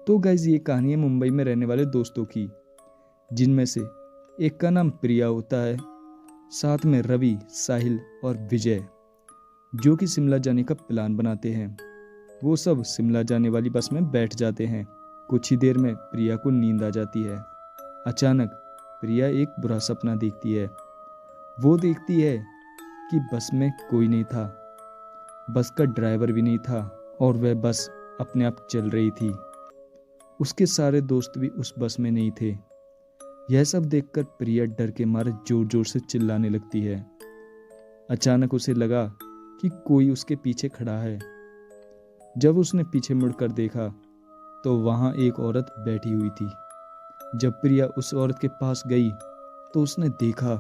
तो गाइज ये कहानी है मुंबई में रहने वाले दोस्तों की, जिनमें से एक का नाम प्रिया होता है, साथ में रवि, साहिल और विजय, जो कि शिमला जाने का प्लान बनाते हैं। वो सब शिमला जाने वाली बस में बैठ जाते हैं। कुछ ही देर में प्रिया को नींद आ जाती है। अचानक प्रिया एक बुरा सपना देखती है। वो देखती है कि बस में कोई नहीं था, बस का ड्राइवर भी नहीं था और वह बस अपने आप चल रही थी। उसके सारे दोस्त भी उस बस में नहीं थे। यह सब देखकर प्रिया डर के मारे जोर जोर से चिल्लाने लगती है। अचानक उसे लगा कि कोई उसके पीछे खड़ा है। जब उसने पीछे मुड़कर देखा तो वहां एक औरत बैठी हुई थी। जब प्रिया उस औरत के पास गई तो उसने देखा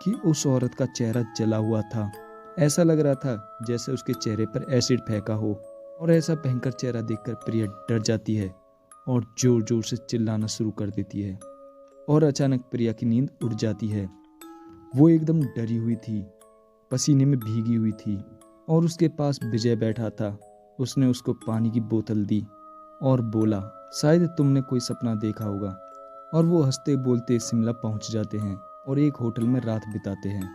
कि उस औरत का चेहरा जला हुआ था। ऐसा लग रहा था जैसे उसके चेहरे पर एसिड फेंका हो। और ऐसा भयंकर चेहरा देखकर प्रिया डर जाती है और जोर जोर से चिल्लाना शुरू कर देती है। और अचानक प्रिया की नींद उड़ जाती है। वो एकदम डरी हुई थी, पसीने में भीगी हुई थी और उसके पास विजय बैठा था। उसने उसको पानी की बोतल दी और बोला, शायद तुमने कोई सपना देखा होगा। और वो हंसते बोलते शिमला पहुंच जाते हैं और एक होटल में रात बिताते हैं।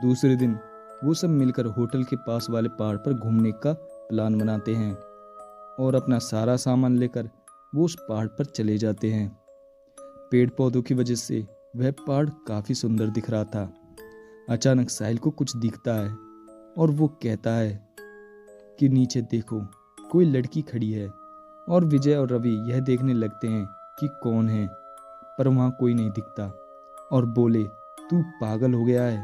दूसरे दिन वो सब मिलकर होटल के पास वाले पहाड़ पर घूमने का प्लान बनाते हैं और अपना सारा सामान लेकर वो उस पहाड़ पर चले जाते हैं। पेड़ पौधों की वजह से वह पहाड़ काफी सुंदर दिख रहा था। अचानक साहिल को कुछ दिखता है और वो कहता है कि नीचे देखो, कोई लड़की खड़ी है। और विजय और रवि यह देखने लगते हैं कि कौन है, पर वहां कोई नहीं दिखता और बोले, तू पागल हो गया है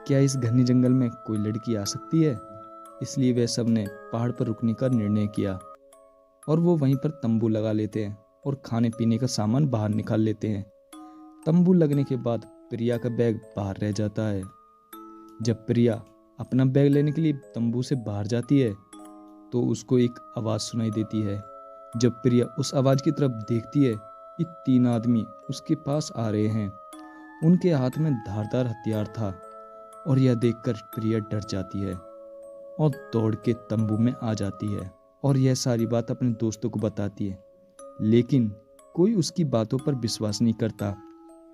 क्या? इस घने जंगल में कोई लड़की आ सकती है? इसलिए वे सब ने पहाड़ पर रुकने का निर्णय किया और वो वहीं पर तंबू लगा लेते हैं और खाने पीने का सामान बाहर निकाल लेते हैं। तंबू लगने के बाद प्रिया का बैग बाहर रह जाता है। जब प्रिया अपना बैग लेने के लिए तंबू से बाहर जाती है तो उसको एक आवाज सुनाई देती है। जब प्रिया उस आवाज की तरफ देखती है कि 3 आदमी उसके पास आ रहे हैं। उनके हाथ में धारदार हथियार था और यह देखकर प्रिया डर जाती है और दौड़ के तंबू में आ जाती है और यह सारी बात अपने दोस्तों को बताती है, लेकिन कोई उसकी बातों पर विश्वास नहीं करता।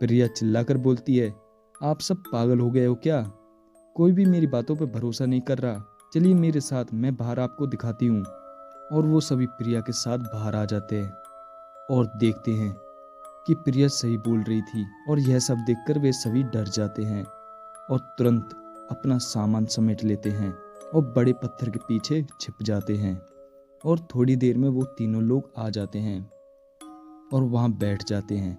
प्रिया चिल्लाकर बोलती है, आप सब पागल हो गए हो क्या? कोई भी मेरी बातों पर भरोसा नहीं कर रहा। चलिए मेरे साथ, मैं बाहर आपको दिखाती हूँ। और वो सभी प्रिया के साथ बाहर आ जाते हैं और देखते हैं कि प्रिया सही बोल रही थी। और यह सब देखकर वे सभी डर जाते हैं और तुरंत अपना सामान समेट लेते हैं और बड़े पत्थर के पीछे छिप जाते हैं। और थोड़ी देर में वो तीनों लोग आ जाते हैं और वहां बैठ जाते हैं।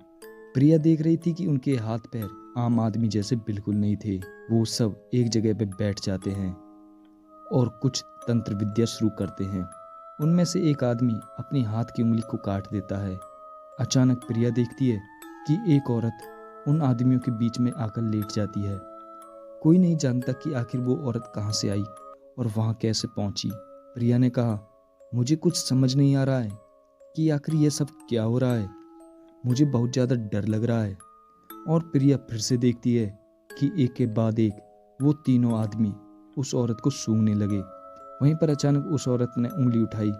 प्रिया देख रही थी कि उनके हाथ पैर आम आदमी जैसे बिल्कुल नहीं थे। वो सब एक जगह पे बैठ जाते हैं और कुछ तंत्र विद्या शुरू करते हैं। उनमें से एक आदमी अपनी हाथ की उंगली को काट देता है। अचानक प्रिया देखती है कि एक औरत उन आदमियों के बीच में आकर लेट जाती है। कोई नहीं जानता कि आखिर वो औरत कहाँ से आई और वहां कैसे पहुंची। प्रिया ने कहा, मुझे कुछ समझ नहीं आ रहा है कि आखिर ये सब क्या हो रहा है। मुझे बहुत ज़्यादा डर लग रहा है। और प्रिया फिर से देखती है कि एक के बाद एक वो तीनों आदमी उस औरत को सूंघने लगे। वहीं पर अचानक उस औरत ने उंगली उठाई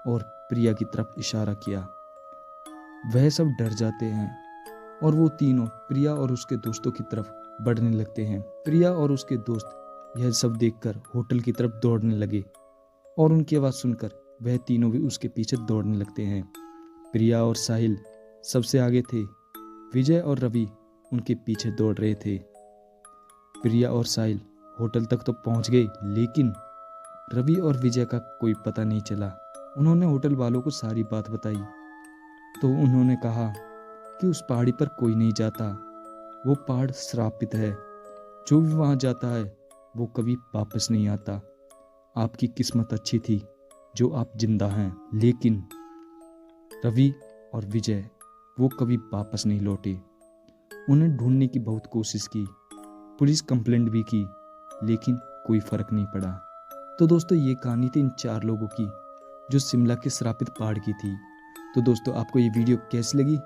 और प्रिया की तरफ इशारा किया। वह सब डर जाते हैं और वो तीनों प्रिया और उसके दोस्तों की तरफ बढ़ने लगते हैं। प्रिया और उसके दोस्त यह सब देखकर होटल की तरफ दौड़ने लगे और उनकी आवाज़ सुनकर वह तीनों भी उसके पीछे दौड़ने लगते हैं। प्रिया और साहिल सबसे आगे थे, विजय और रवि उनके पीछे दौड़ रहे थे। प्रिया और साहिल होटल तक तो पहुंच गए, लेकिन रवि और विजय का कोई पता नहीं चला। उन्होंने होटल वालों को सारी बात बताई तो उन्होंने कहा कि उस पहाड़ी पर कोई नहीं जाता, वो पहाड़ श्रापित है। जो भी वहां जाता है वो कभी वापस नहीं आता। आपकी किस्मत अच्छी थी जो आप जिंदा हैं, लेकिन रवि और विजय वो कभी वापस नहीं लौटे। उन्हें ढूंढने की बहुत कोशिश की, पुलिस कंप्लेंट भी की, लेकिन कोई फर्क नहीं पड़ा। तो दोस्तों ये कहानी थी इन 4 लोगों की जो शिमला के श्रापित पहाड़ की थी। तो दोस्तों आपको ये वीडियो कैसी लगी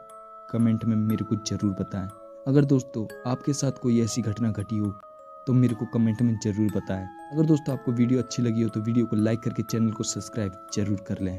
कमेंट में मेरे को ज़रूर बताएं। अगर दोस्तों आपके साथ कोई ऐसी घटना घटी हो तो मेरे को कमेंट में ज़रूर बताएं। अगर दोस्तों आपको वीडियो अच्छी लगी हो तो वीडियो को लाइक करके चैनल को सब्सक्राइब जरूर कर लें।